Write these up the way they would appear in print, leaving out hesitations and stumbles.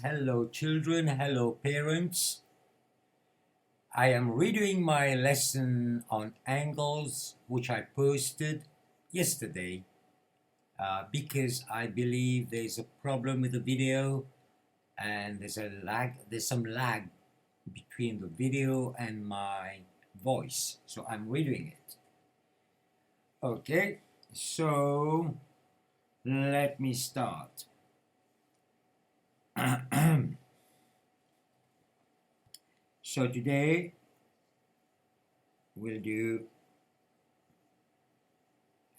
hello children, hello parents. I am redoing my lesson on angles which I posted yesterday because I believe there's a problem with the video and there's some lag between the video and my voice, so I'm redoing it. Okay, so let me start. So today we'll do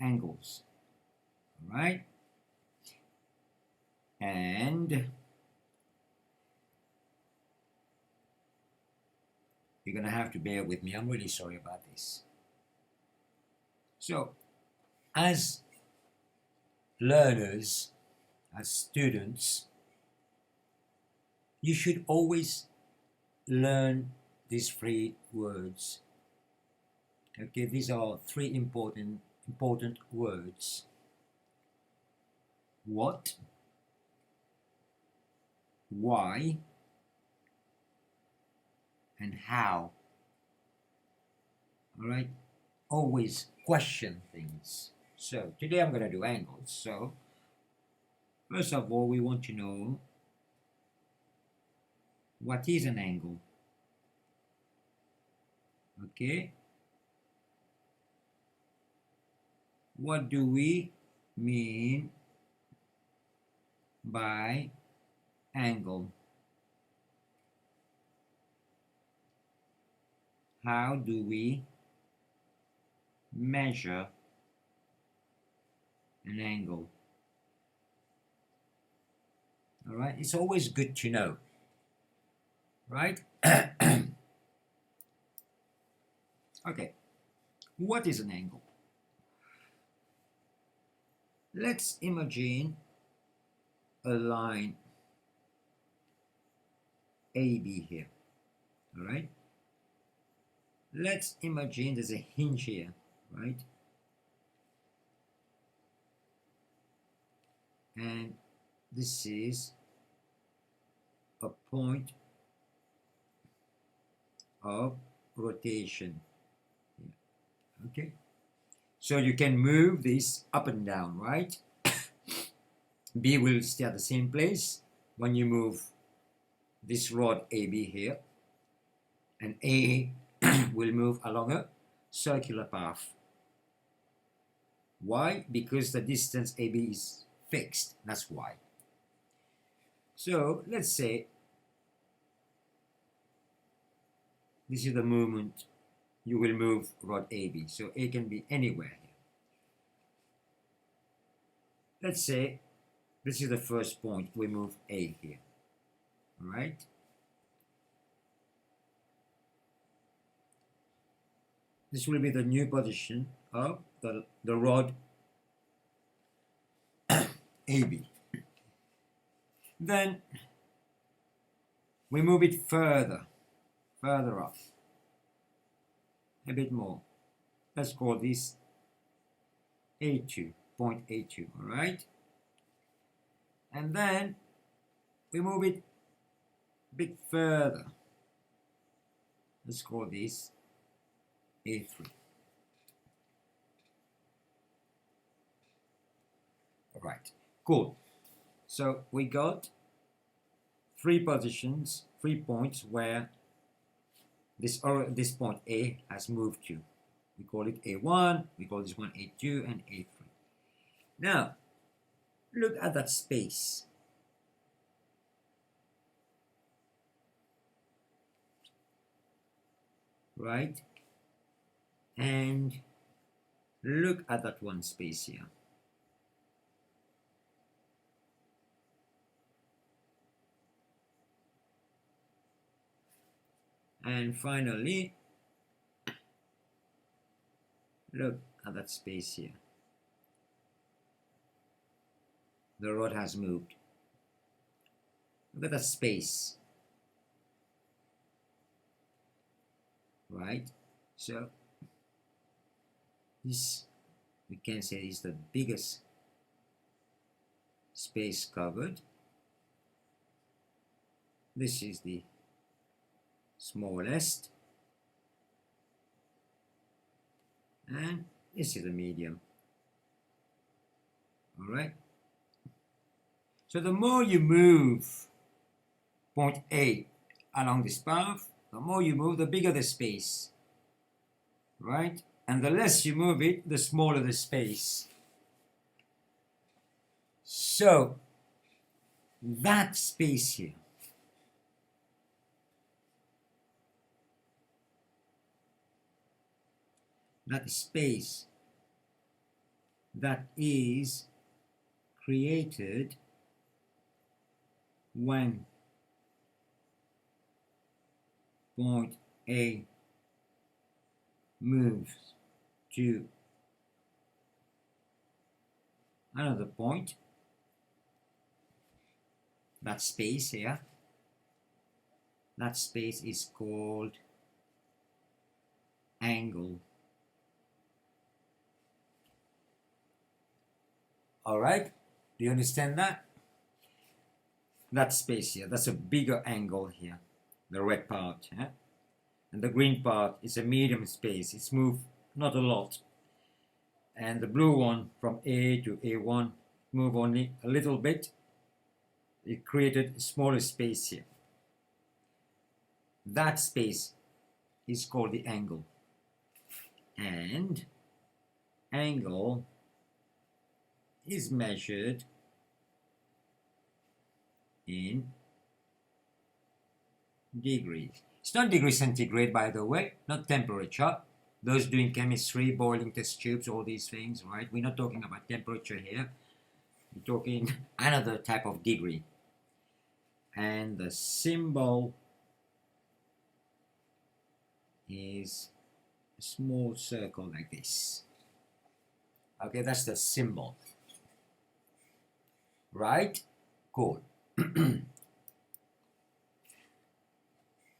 angles, all right? And you're gonna have to bear with me. I'm really sorry about this. So, as learners, as students, you should always learn these three words. Okay, these are three important words. What, why, and how. All right, always question things. So today I'm going to do angles. So first of all, we want to know what is an angle. Okay, what do we mean by angle? How do we measure an angle? All right, it's always good to know, right? Okay, what is an angle? Let's imagine a line AB here, all right? Let's imagine there's a hinge here, right? And this is a point of rotation. Okay, so you can move this up and down, right? B will stay at the same place when you move this rod AB here, and A will move along a circular path. Why? Because the distance AB is fixed, that's why. So let's say this is the moment you will move rod AB. So A can be anywhere here. Let's say this is the first point, we move A here, all right? This will be the new position of the rod AB. Then we move it further up, a bit more. Let's call this A2, point A2, all right? And then we move it a bit further. Let's call this A3. All right, cool. So we got three positions, 3 points where this point A has moved to. We call it A1, we call this one A2 and A3. Now, look at that space. Right? And look at that one space here. And finally, look at that space here. The rod has moved. Look at that space. Right? So this, we can say, is the biggest space covered. This is the smallest, and this is the medium. All right. So the more you move point A along this path, the more you move, the bigger the space, right? And the less you move it, the smaller the space. So that space here, that space that is created when point A moves to another point, that space here, that space is called angle. All right, do you understand that? That space here, that's a bigger angle here, the red part, yeah? And the green part is a medium space, it's moved not a lot. And the blue one from A to A1 move only a little bit. It created a smaller space here. That space is called the angle. And angle is measured in degrees. It's not degree centigrade, by the way, not temperature. Those doing chemistry, boiling test tubes, all these things, right? We're not talking about temperature here. We're talking another type of degree. And the symbol is a small circle like this. Okay, that's the symbol. Right? Cool.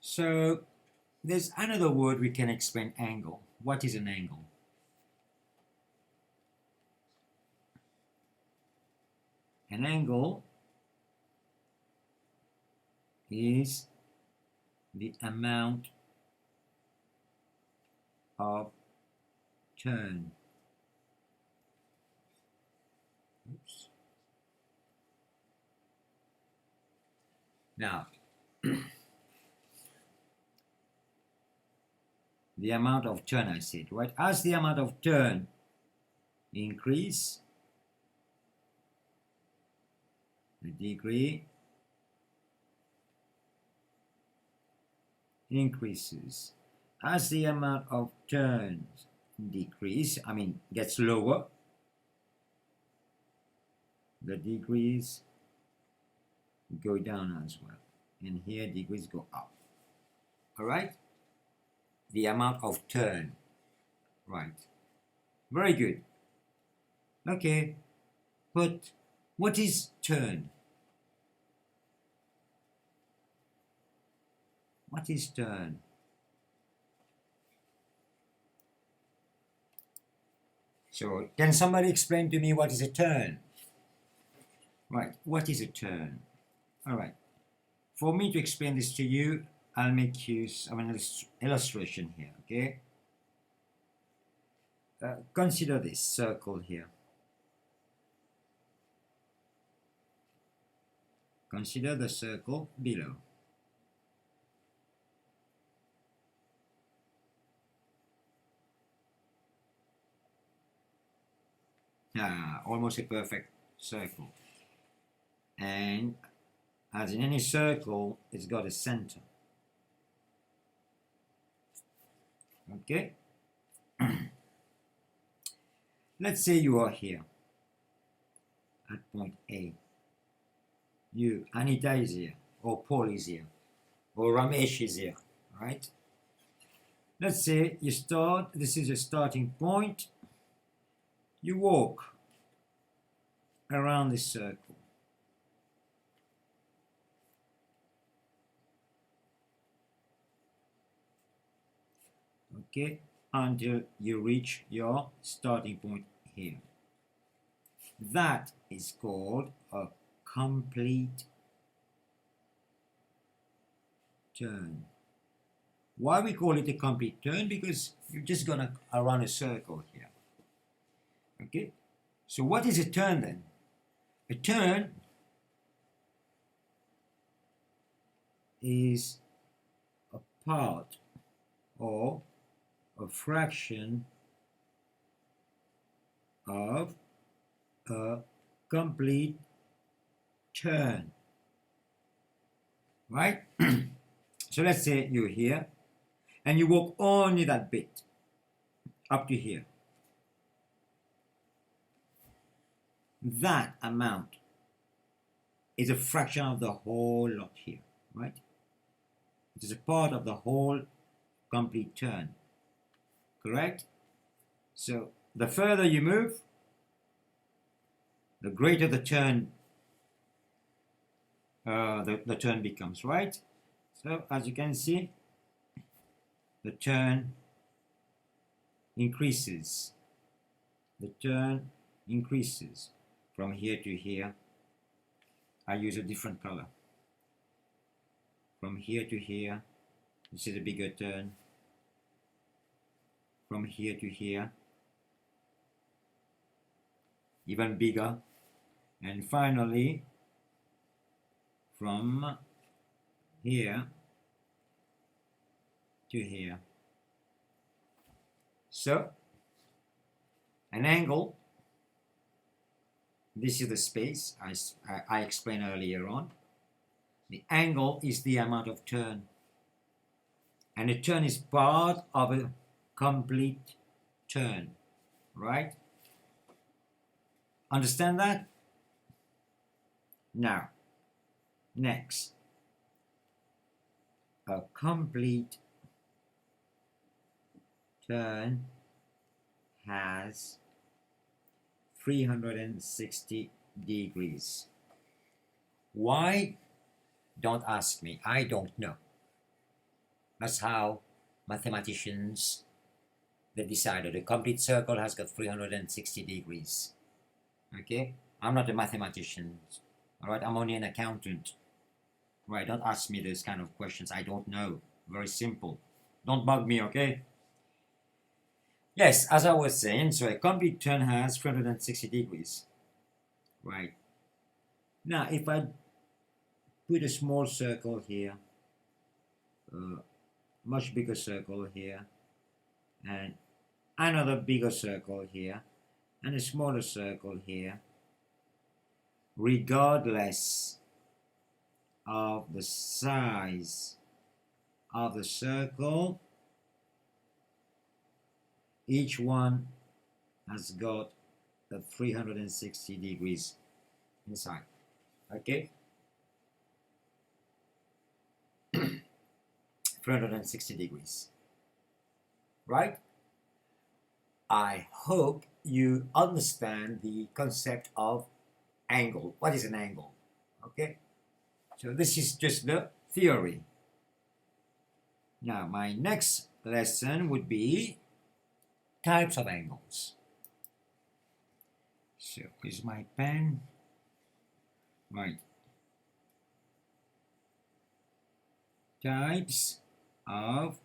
So there's another word we can explain angle. What is an angle? An angle is the amount of turn. Oops. Now, the amount of turn, I said, right? As the amount of turn increase, the degree increases. As the amount of turns decrease, gets lower, the degrees go down as well. And here degrees go up. All right? The amount of turn. Right. Very good. Okay. But what is turn? What is turn? So, can somebody explain to me what is a turn? Right. What is a turn? All right. For me to explain this to you, I'll make use of an illustration here, okay? Consider this circle here. Consider the circle below. Almost a perfect circle. And as in any circle, it's got a center. Okay? Let's say you are here at point A. Anita is here, or Paul is here, or Ramesh is here, right? Let's say you start, this is a starting point. You walk around this circle. Okay, until you reach your starting point here. That is called a complete turn. Why we call it a complete turn? Because you're just gonna run a circle here. Okay, so what is a turn then? A turn is a part or a fraction of a complete turn, right? So let's say you're here and you walk only that bit up to here. That amount is a fraction of the whole lot here, right? It is a part of the whole complete turn, correct? So the further you move, the greater the turn the turn becomes, right? So as you can see, the turn increases. The turn increases from here to here. I use a different color. From here to here, this is a bigger turn. From here to here, even bigger. And finally, from here to here. So, an angle, this is the space I explained earlier on. The angle is the amount of turn. And a turn is part of a complete turn, right? Understand that? Now, next, a complete turn has 360 degrees. Why? Don't ask me. I don't know. That's how mathematicians, they decided a complete circle has got 360 degrees. Okay? I'm not a mathematician. All right? I'm only an accountant. Right? Don't ask me those kind of questions. I don't know. Very simple. Don't bug me, okay? Yes, as I was saying, so a complete turn has 360 degrees. Right? Now, if I put a small circle here, much bigger circle here, and another bigger circle here, and a smaller circle here, regardless of the size of the circle, each one has got the 360 degrees inside. Okay? 360 degrees. Right? I hope you understand the concept of angle. What is an angle? Okay? So this is just the theory. Now, my next lesson would be types of angles. So, here's my pen. Right. Types of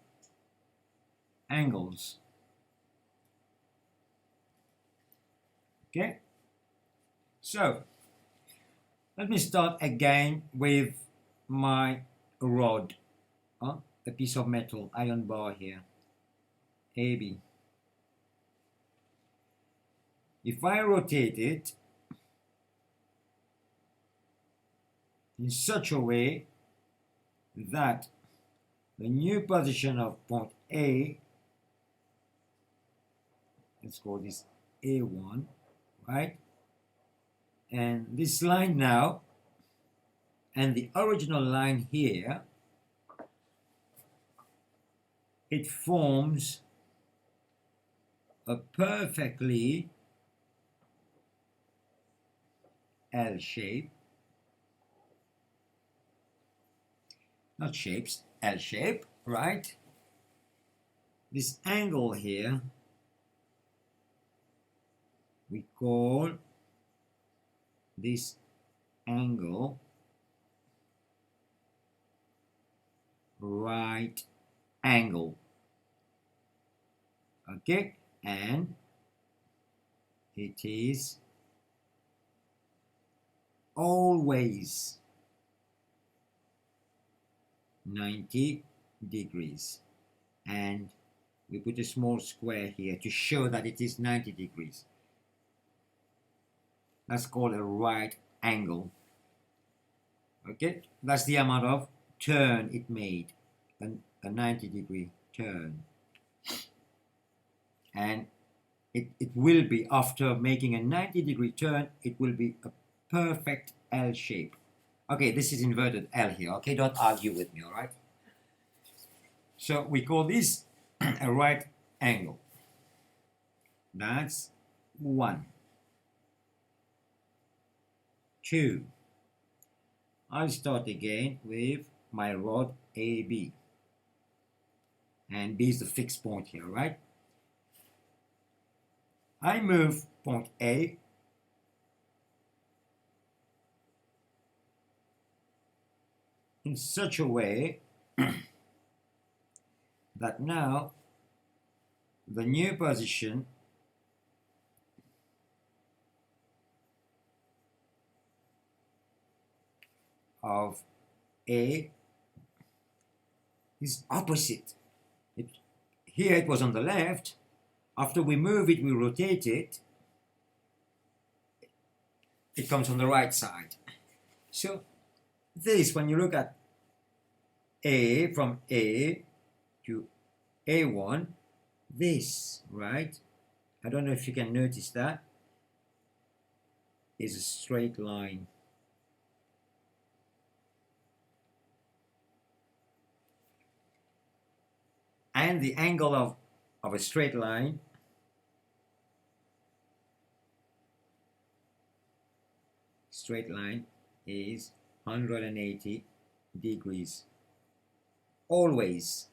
angles. Okay? So, let me start again with my rod. A piece of metal, iron bar here. AB. If I rotate it in such a way that the new position of point A, let's call this A1, right? And this line now, and the original line here, it forms a perfectly L shape, not shapes, L shape, right? This angle here, we call this angle right angle. Okay, and it is always 90 degrees, and we put a small square here to show that it is 90 degrees. That's called a right angle. Okay, that's the amount of turn it made, a 90-degree turn. And it will be, after making a 90-degree turn, it will be a perfect L shape. Okay, this is inverted L here. Okay, don't argue with me, all right? So we call this a right angle. That's 1. 2. I'll start again with my rod AB. And B is the fixed point here, right? I move point A in such a way that now the new position of A is opposite. Here it was on the left. After we move it, we rotate it, it comes on the right side. So this, when you look at A, from A to A1, this, right? I don't know if you can notice that, is a straight line. And the angle of a straight line is 180 degrees. Always.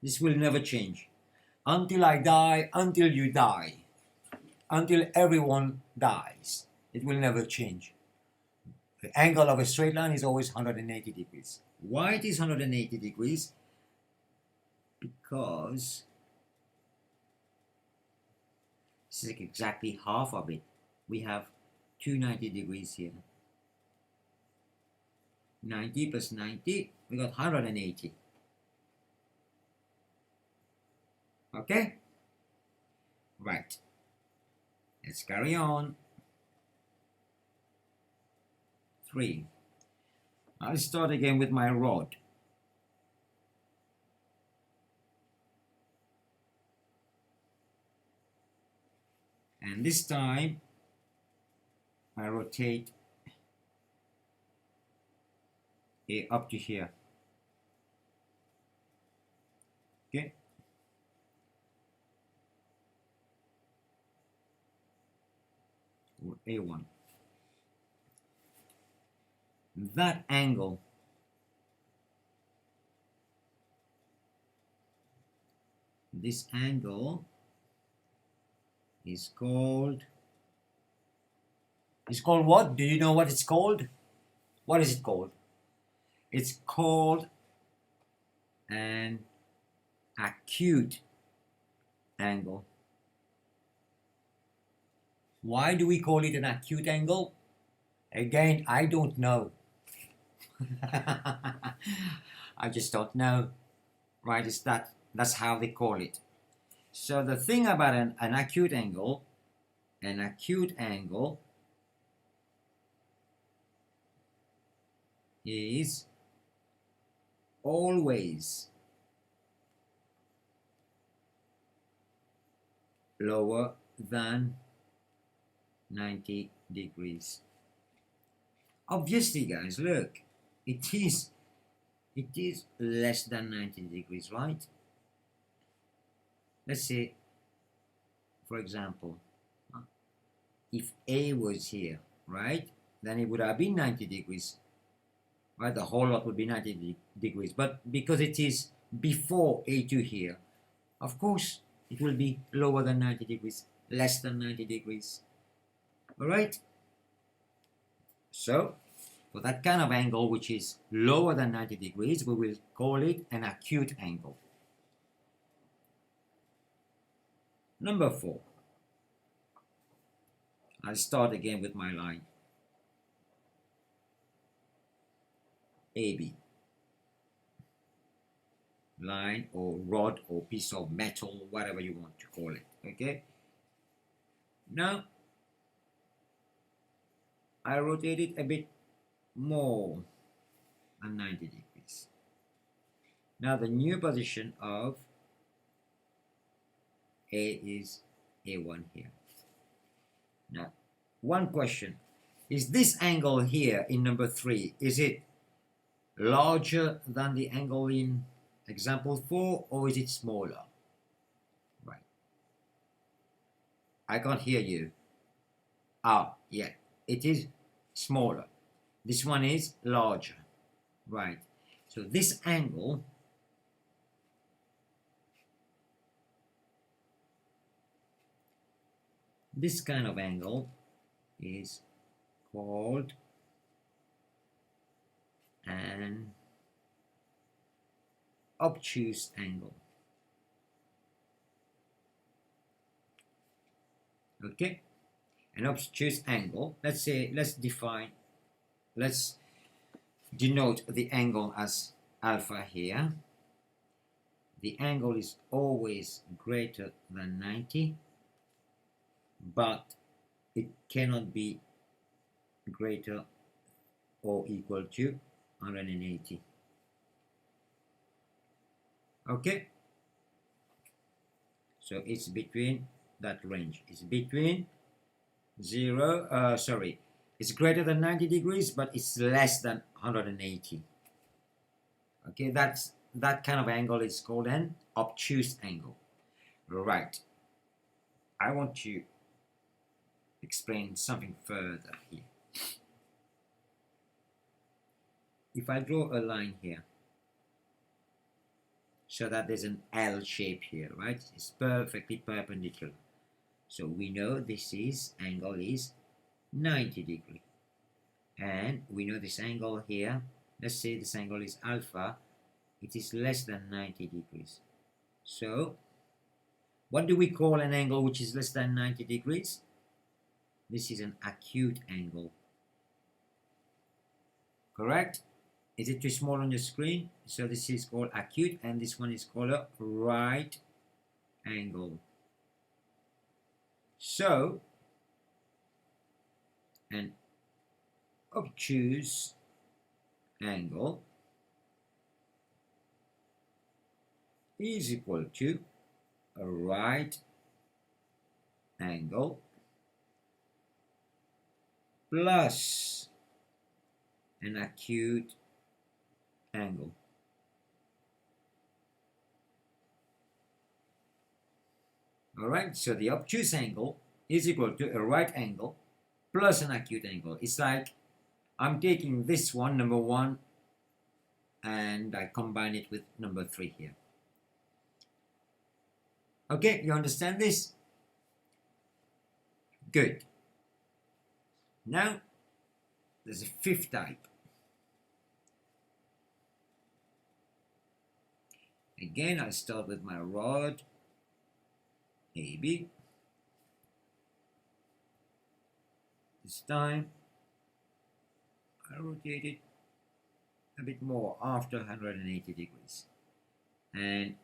This will never change. Until I die, until you die, until everyone dies, it will never change. The angle of a straight line is always 180 degrees. Why it is 180 degrees? Because this is exactly half of it. We have 290 degrees here. 90 plus 90, we got 180. Okay? Right. Let's carry on. 3. I'll start again with my rod. And this time, I rotate it up to here. Okay? Or A1. That angle this angle is called what? Do you know what it's called? What is it called? It's called an acute angle. Why do we call it an acute angle? Again, I don't know. I just don't know. Right? That's how they call it. So the thing about an acute angle is always lower than 90 degrees. Obviously, guys, look, it is less than 90 degrees, right? Let's say, for example, if A was here, right, then it would have been 90 degrees, right? The whole lot would be 90 degrees. But because it is before A2 here, of course, it will be lower than 90 degrees, less than 90 degrees. All right? So, For that kind of angle which is lower than 90 degrees, we will call it an acute angle. Number 4. I'll start again with my line. AB. Line or rod or piece of metal, whatever you want to call it. Okay? Now, I rotate it a bit more than 90 degrees. Now the new position of A is A1 here. Now, one question. Is this angle here in number 3, is it larger than the angle in example 4 or is it smaller? Right. I can't hear you. Ah, yeah, it is smaller. This one is larger. Right. So this angle this kind of angle is called an obtuse angle. Okay, an obtuse angle. Let's denote the angle as alpha here. The angle is always greater than 90, but it cannot be greater or equal to 180. Okay, so it's between that range. It's between it's greater than 90 degrees, but it's less than 180. Okay, that kind of angle is called an obtuse angle. Right. I want to explain something further here. If I draw a line here, so that there's an L shape here, right? It's perfectly perpendicular. So we know this angle is 90 degrees. And we know this angle here, let's say this angle is alpha, it is less than 90 degrees. So, what do we call an angle which is less than 90 degrees? This is an acute angle. Correct? Is it too small on your screen? So this is called acute, and this one is called a right angle. So, an obtuse angle is equal to a right angle plus an acute angle. Alright, so the obtuse angle is equal to a right angle plus an acute angle. It's like I'm taking this one, number 1, and I combine it with number 3 here. Okay, you understand this? Good. Now, there's a 5th type. Again, I'll start with my rod, AB. This time, I rotate it a bit more after 180 degrees. And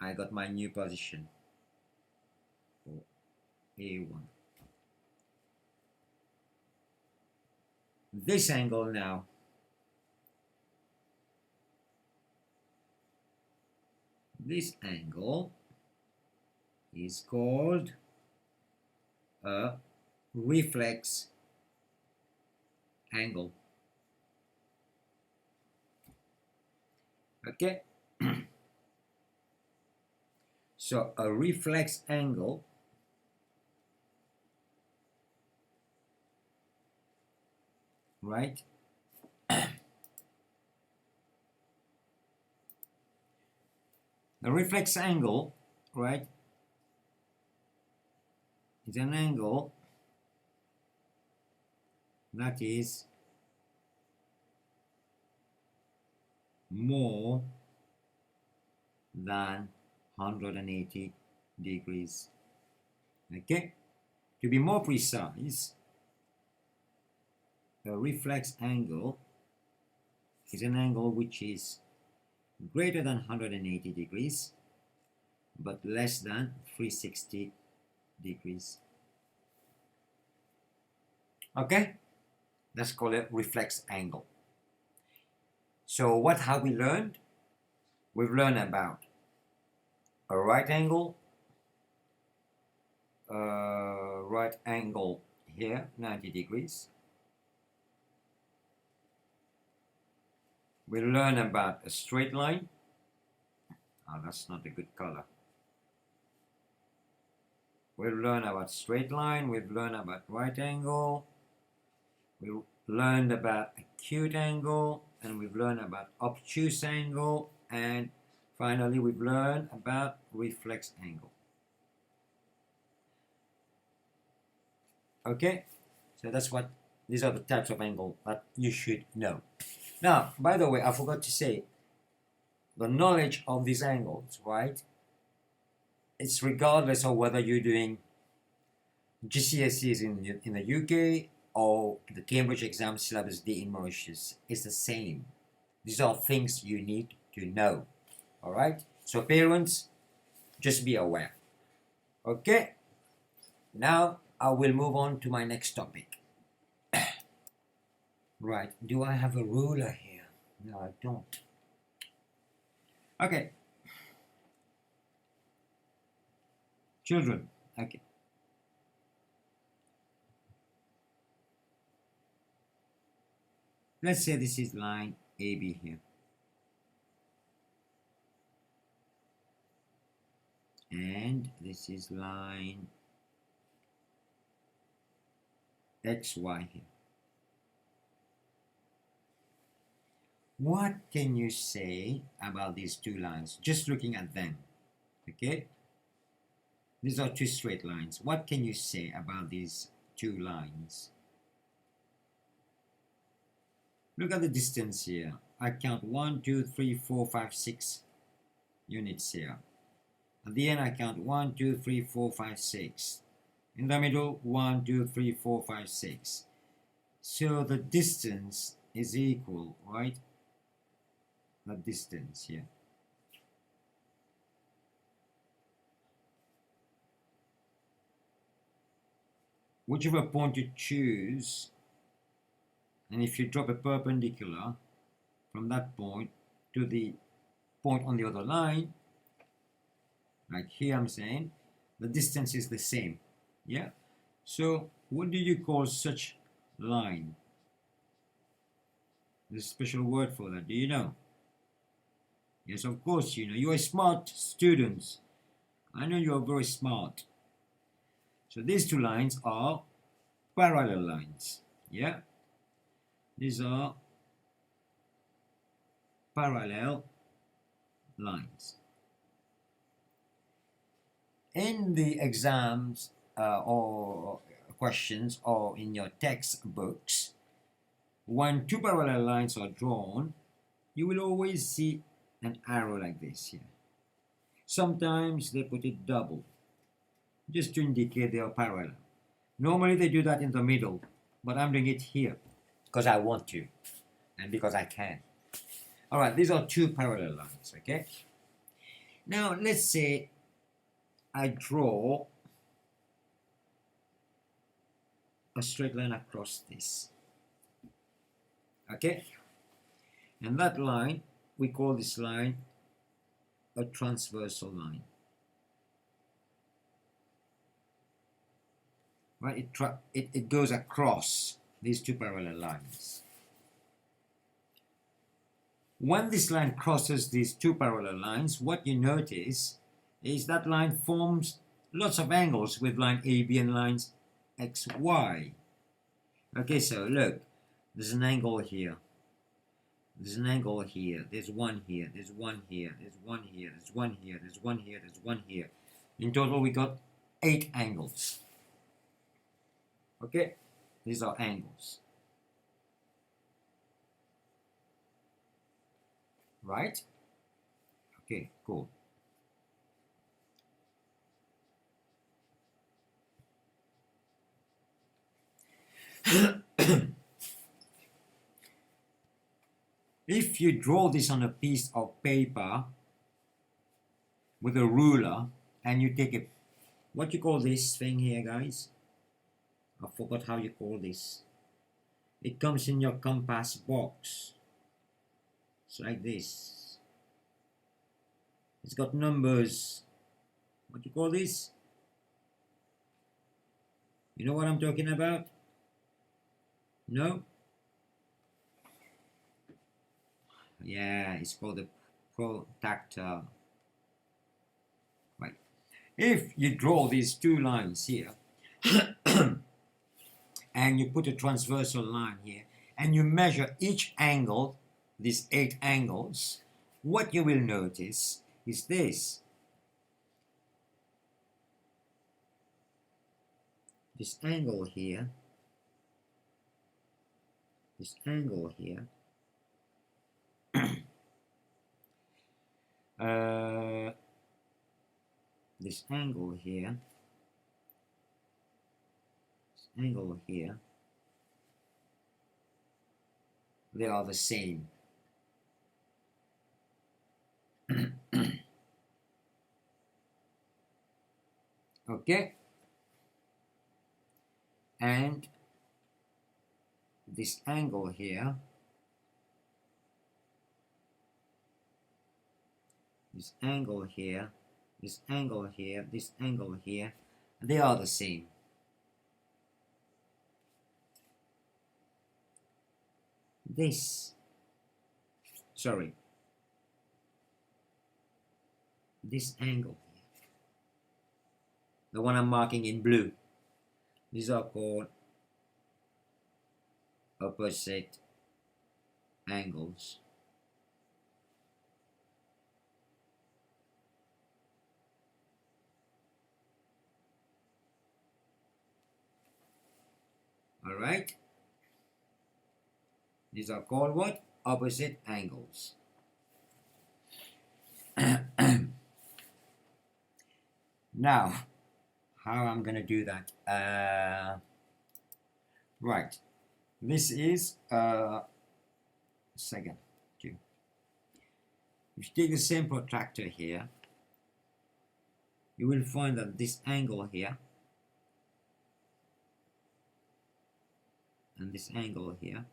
I got my new position for A1. This angle now is called a reflex angle. Okay. So a reflex angle right a reflex angle, right, is an angle that is more than 180 degrees. Okay, to be more precise, a reflex angle is an angle which is greater than 180 degrees but less than 360 degrees. Okay, let's call it reflex angle. So what have we learned? We've learned about a right angle here, 90 degrees. We learn about a straight line. Oh, that's not a good color. We've learned about straight line. We've learned about right angle. We learned about acute angle, and we've learned about obtuse angle, and finally we've learned about reflex angle. Okay, so these are the types of angle that you should know. Now, by the way, I forgot to say, the knowledge of these angles, right? It's regardless of whether you're doing GCSEs in the UK or the Cambridge exam syllabus D in Mauritius. It's the same. These are things you need to know. All right? So parents, just be aware. Okay? Now I will move on to my next topic. Right, do I have a ruler here? No, I don't. Okay. Children, okay. Let's say this is line AB here. And this is line XY here. What can you say about these two lines? Just looking at them, okay? These are two straight lines. What can you say about these two lines? Look at the distance here. I count 1, 2, 3, 4, 5, 6 units here. At the end, I count 1, 2, 3, 4, 5, 6. In the middle, 1, 2, 3, 4, 5, 6. So the distance is equal, right? The distance here. Whichever point you choose, and if you drop a perpendicular from that point to the point on the other line, like here I'm saying, the distance is the same. Yeah? So what do you call such line? There's a special word for that. Do you know? Yes, of course you know. You are smart students. I know you are very smart. So these two lines are parallel lines. Yeah? These are parallel lines. In the exams or questions or in your textbooks, when two parallel lines are drawn, you will always see an arrow like this here. Sometimes they put it double, just to indicate they are parallel. Normally they do that in the middle, but I'm doing it here because I want to and because I can. All right, these are two parallel lines, okay? Now let's say I draw a straight line across this, okay? And that line, we call this line a transversal line. Right? It goes across these two parallel lines. When this line crosses these two parallel lines, what you notice is that line forms lots of angles with line AB and lines XY. Okay, so look, there's an angle here. There's an angle here. There's one here. There's one here. There's one here. There's one here. There's one here. There's one here. In total, we got 8 angles. Okay, these are angles. right? Okay, cool. If you draw this on a piece of paper with a ruler and you take a, what you call this thing here, guys? I forgot how you call this. It comes in your compass box. It's like this. It's got numbers. What you call this? You know what I'm talking about? No? Yeah, it's called a protractor. Right. If you draw these two lines here and you put a transversal line here and you measure each angle, these 8 angles, what you will notice is this. This angle here, this angle here, this angle here, this angle here, they are the same. Okay? And this angle here, this angle here, this angle here, this angle here, they are the same. This angle here, the one I'm marking in blue, these are called opposite angles. All right, these are called what? Opposite angles. Now, how I'm gonna do that? Right, this is second. If you take the same protractor here, you will find that this angle here and this angle here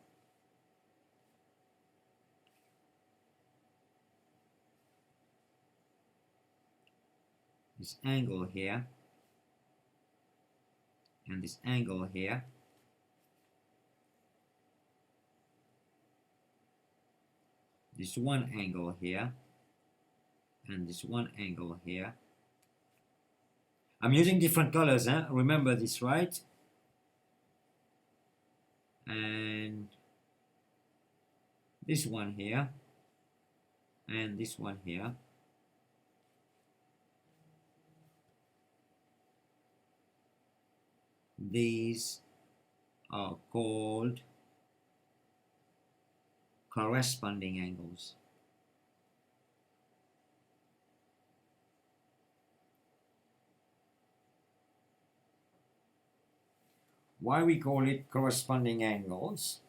this angle here and this angle here this one angle here and this one angle here. I'm using different colors, huh? Remember this, right? And this one here and this one here. These are called corresponding angles. Why we call it corresponding angles?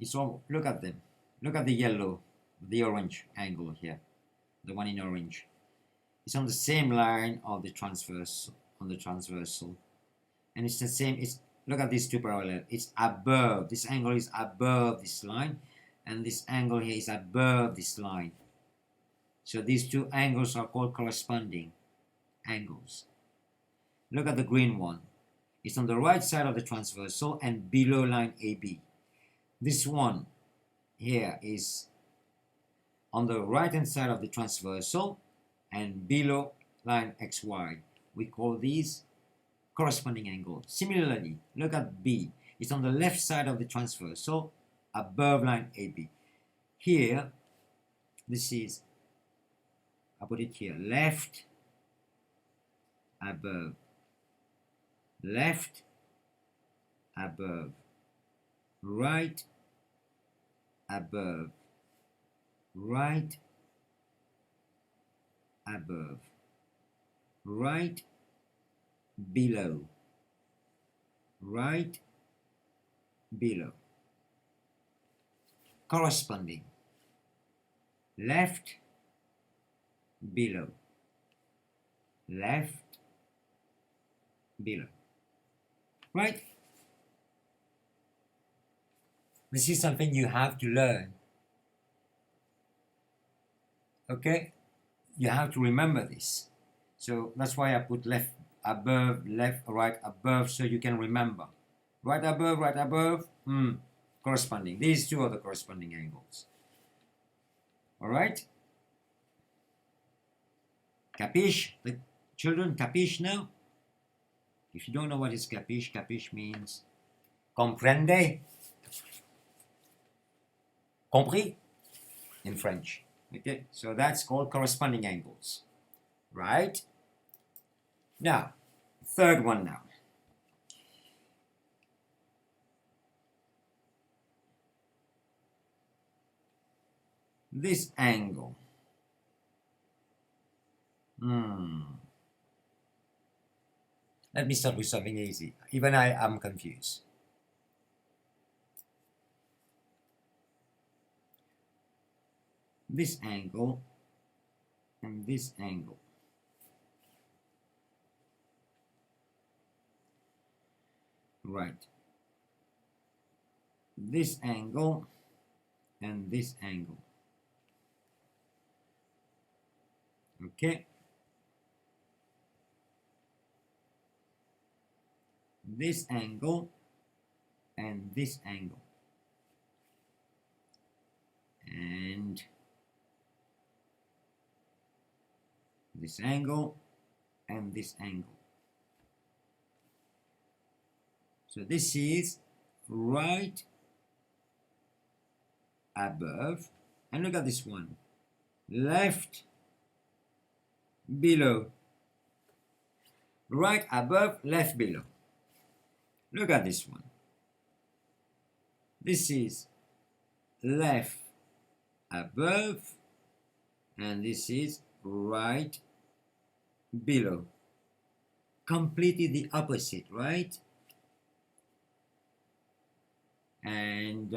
It's all, look at them. Look at the yellow, the orange angle here, the one in orange. It's on the same line of the transversal, and it's the same. It's, look at these two parallel. It's above. This angle is above this line, and this angle here is above this line. So these two angles are called corresponding angles. Look at the green one. It's on the right side of the transversal and below line AB. This one here is on the right hand side of the transversal and below line XY. We call these corresponding angles. Similarly, look at B. It's on the left side of the transversal above line AB. Here, this is, I put it here, left, above, left, above, right, above, right above, right below, right below. Corresponding, left below, left below, right? This is something you have to learn, okay? You have to remember this. So that's why I put left above, left, right above, so you can remember. Right above, corresponding. These two are the corresponding angles. All right? Capiche? The children, capiche now? If you don't know what is capiche, capiche means comprende, compris in French. Okay, so that's called corresponding angles. Right? Now, third one now. This angle. Let me start with something easy. Even I am confused. This angle and this angle. Right. This angle and this angle. Okay. This angle and this angle. And this angle and this angle. So this is right above, and look at this one, left below, right above, left below. Look at this one. This is left above, and this is right below. Completely the opposite, right? And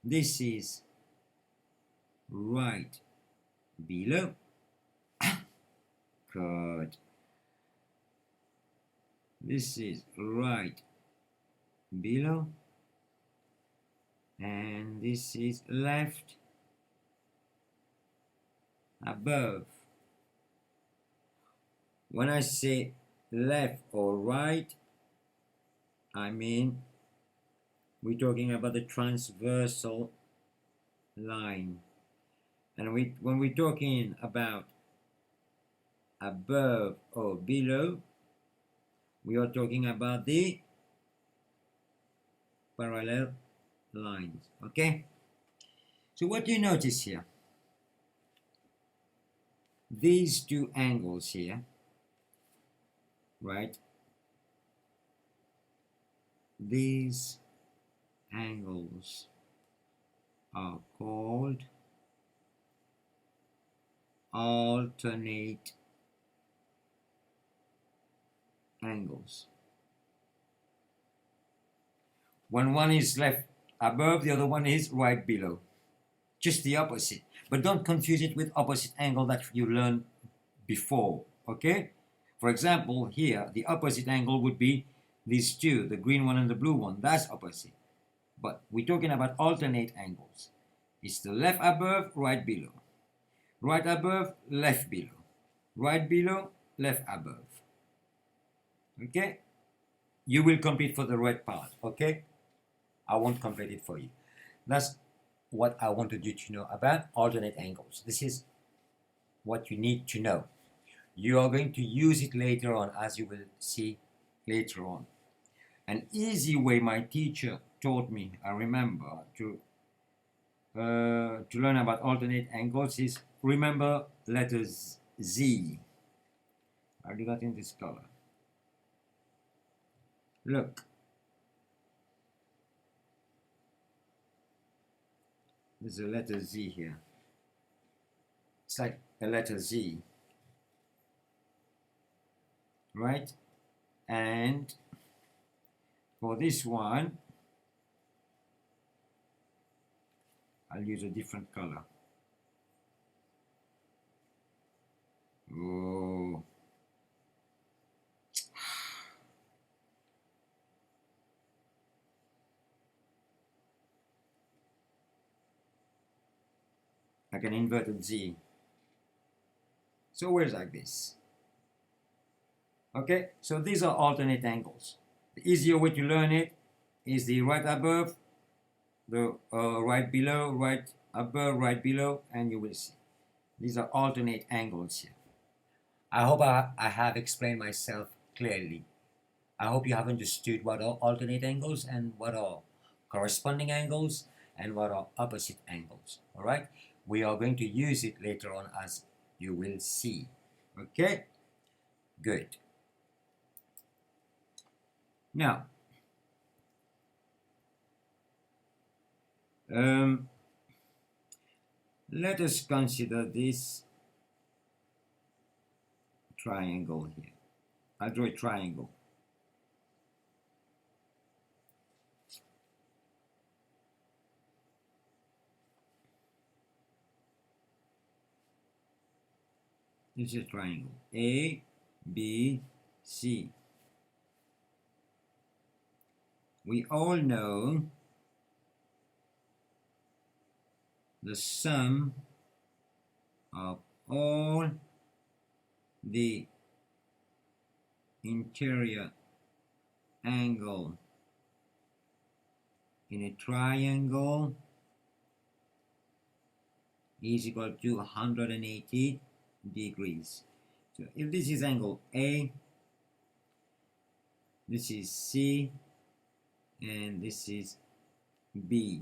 this is right below. Good. This is right below, and this is left above. When I say left or right, I mean we're talking about the transversal line. And when we're talking about above or below, we are talking about the parallel lines. Okay? So what do you notice here? These two angles here, right? These angles are called alternate angles. When one is left above, the other one is right below. Just the opposite. But don't confuse it with opposite angle that you learned before, okay? For example, here, the opposite angle would be these two, the green one and the blue one. That's opposite. But we're talking about alternate angles. It's the left above, right below. Right above, left below. Right below, left above. Okay? You will complete for the red part, okay? I won't complete it for you. That's what I wanted you to know about alternate angles. This is what you need to know. You are going to use it later on, as you will see later on. An easy way my teacher taught me, I remember, to learn about alternate angles is remember letters Z. I'll do that in this color. Look. There's a letter Z here. It's like a letter Z, right? And for this one, I'll use a different color. Oh. Like an inverted Z. So where's like this? Okay, so these are alternate angles. The easier way to learn it is the right above, the right below, right above, right below, and you will see. These are alternate angles here. I hope I have explained myself clearly. I hope you have understood what are alternate angles and what are corresponding angles and what are opposite angles. All right? We are going to use it later on, as you will see. Okay? Good. Now, let us consider this triangle here. I'll draw a triangle. This is a triangle. A, B, C. We all know the sum of all the interior angle in a triangle is equal to 180 degrees. So if this is angle A, this is C, and this is B.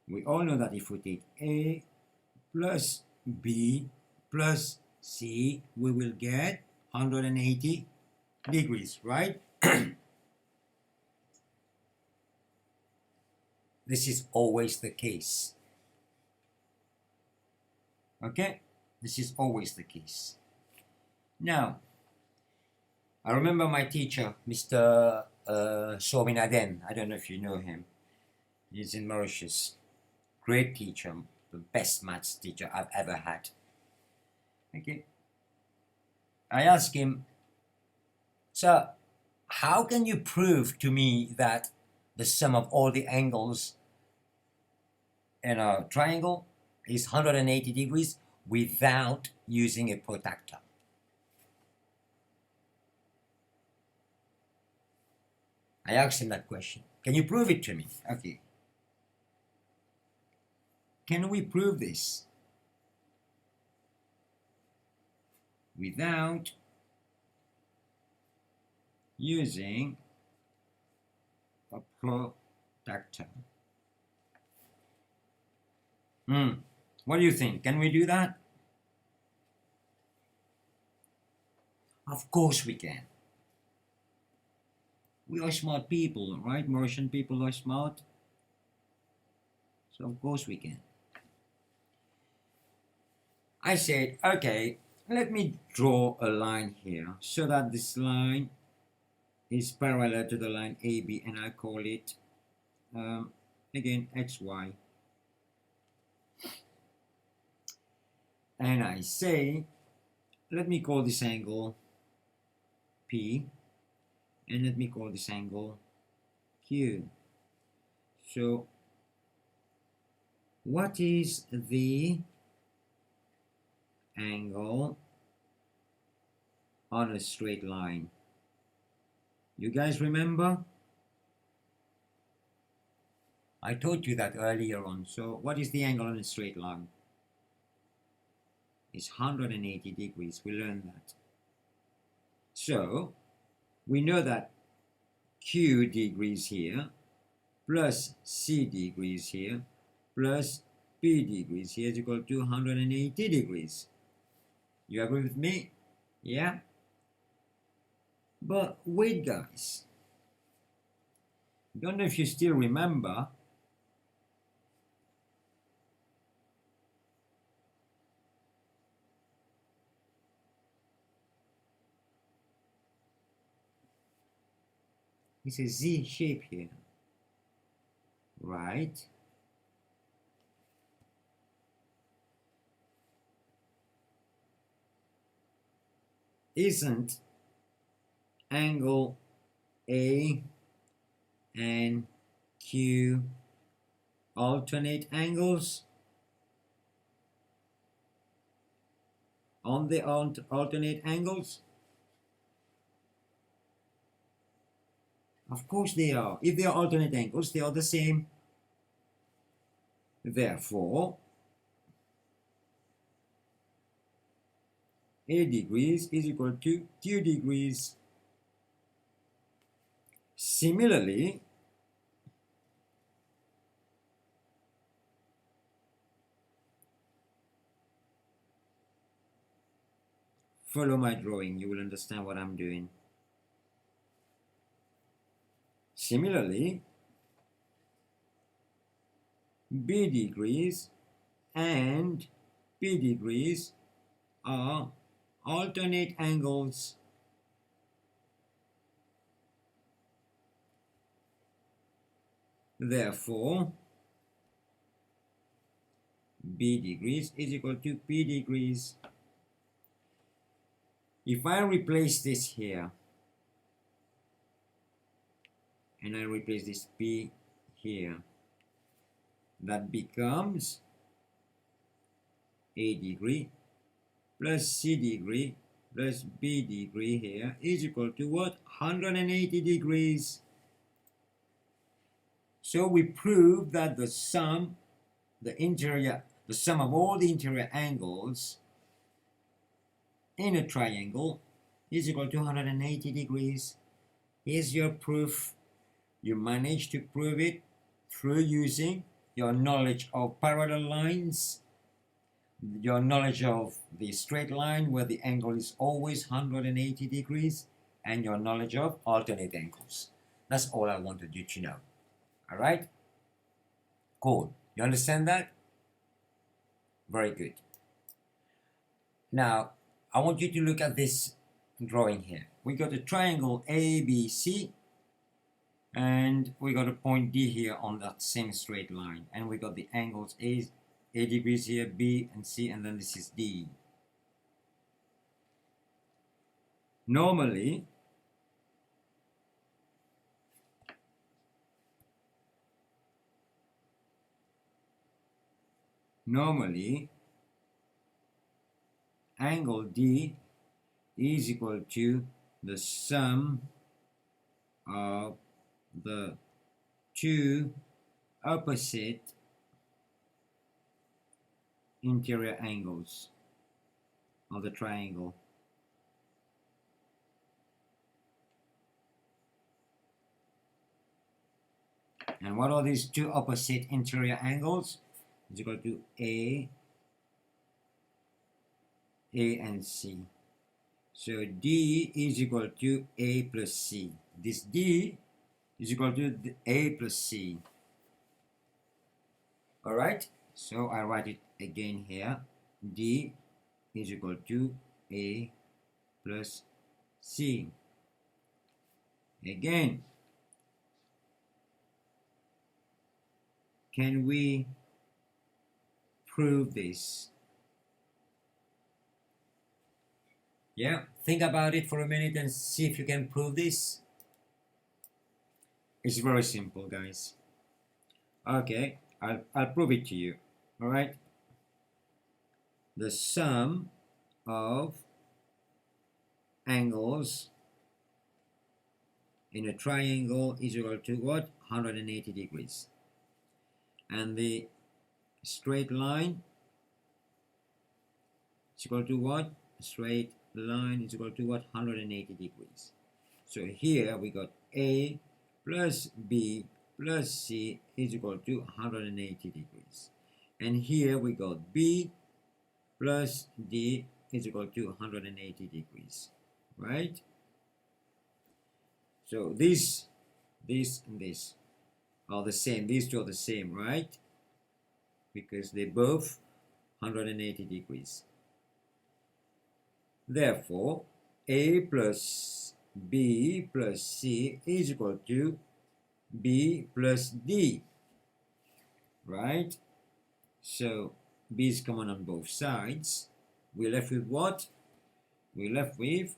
We all know that if we take A plus B plus C, we will get 180 degrees, right? This is always the case. Okay? This is always the case. Now, I remember my teacher, Mr. Sominaden. I don't know if you know him. He's in Mauritius. Great teacher, the best maths teacher I've ever had. Okay. I asked him, "Sir, how can you prove to me that the sum of all the angles in a triangle is 180 degrees without using a protractor?" I asked him that question. Can you prove it to me? Okay. Can we prove this without using a protractor? What do you think? Can we do that? Of course we can. We are smart people, right? Mauritian people are smart. So of course we can. I said, okay, let me draw a line here so that this line is parallel to the line AB, and I call it, again, XY. And I say, let me call this angle P, and let me call this angle Q. So, what is the angle on a straight line? You guys remember? I told you that earlier on. So what is the angle on a straight line? It's 180 degrees. We learned that. So we know that Q degrees here plus C degrees here plus P degrees here is equal to 180 degrees. You agree with me? Yeah? But wait, guys. Don't know if you still remember. It's a Z shape here, right? Isn't angle A and Q alternate angles? On the alternate angles? Of course they are. If they are alternate angles, they are the same. Therefore, A degrees is equal to Q degrees. Similarly, follow my drawing, you will understand what I'm doing. Similarly, B degrees and P degrees are alternate angles. Therefore, B degrees is equal to P degrees. If I replace this here, and I replace this P here, that becomes A degree plus C degree plus B degree here is equal to what? 180 degrees. So we prove that the sum of all the interior angles in a triangle is equal to 180 degrees. Here's your proof. You managed to prove it through using your knowledge of parallel lines, your knowledge of the straight line where the angle is always 180 degrees, and your knowledge of alternate angles. That's all I wanted you to know. All right? Cool. You understand that? Very good. Now, I want you to look at this drawing here. We got a triangle ABC, and we got a point D here on that same straight line, and we got the angles A degrees here, B and C, and then this is D. Normally, angle D is equal to the sum of the two opposite interior angles of the triangle. And what are these two opposite interior angles? It's equal to A and C. So D is equal to A plus C. This D is equal to A plus C. Alright, so I write it again here. D is equal to A plus C. Again, can we prove this? Yeah, think about it for a minute and see if you can prove this. It's very simple, guys. Okay, I'll prove it to you. All right. The sum of angles in a triangle is equal to what? 180 degrees. And the straight line is equal to what? Straight line is equal to what? 180 degrees. So here we got A plus B plus C is equal to 180 degrees. And here we got B plus D is equal to 180 degrees, right? So this, and this. are the same. These two are the same, right? Because they both 180 degrees. Therefore, A plus B plus C is equal to B plus D, right? So B is common on both sides. We're left with what? We're left with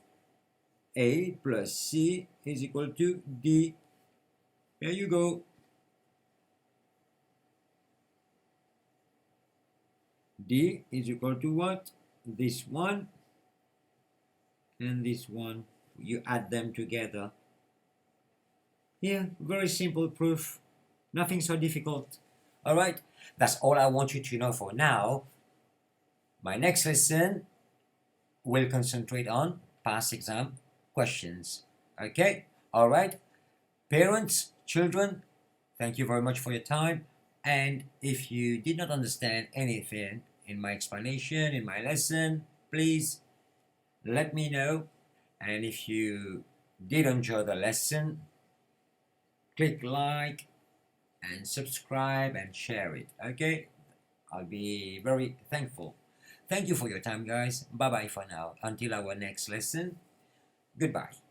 A plus C is equal to D. There you go. D is equal to what? This one and this one. You add them together. Yeah, very simple proof. Nothing so difficult. Alright, that's all I want you to know for now. My next lesson will concentrate on past exam questions. Okay? Alright? Parents, children, thank you very much for your time. And if you did not understand anything in my explanation, in my lesson, please let me know. And if you did enjoy the lesson, click like and subscribe and share it. Okay? I'll be very thankful. Thank you for your time, guys. Bye bye for now. Until our next lesson. Goodbye.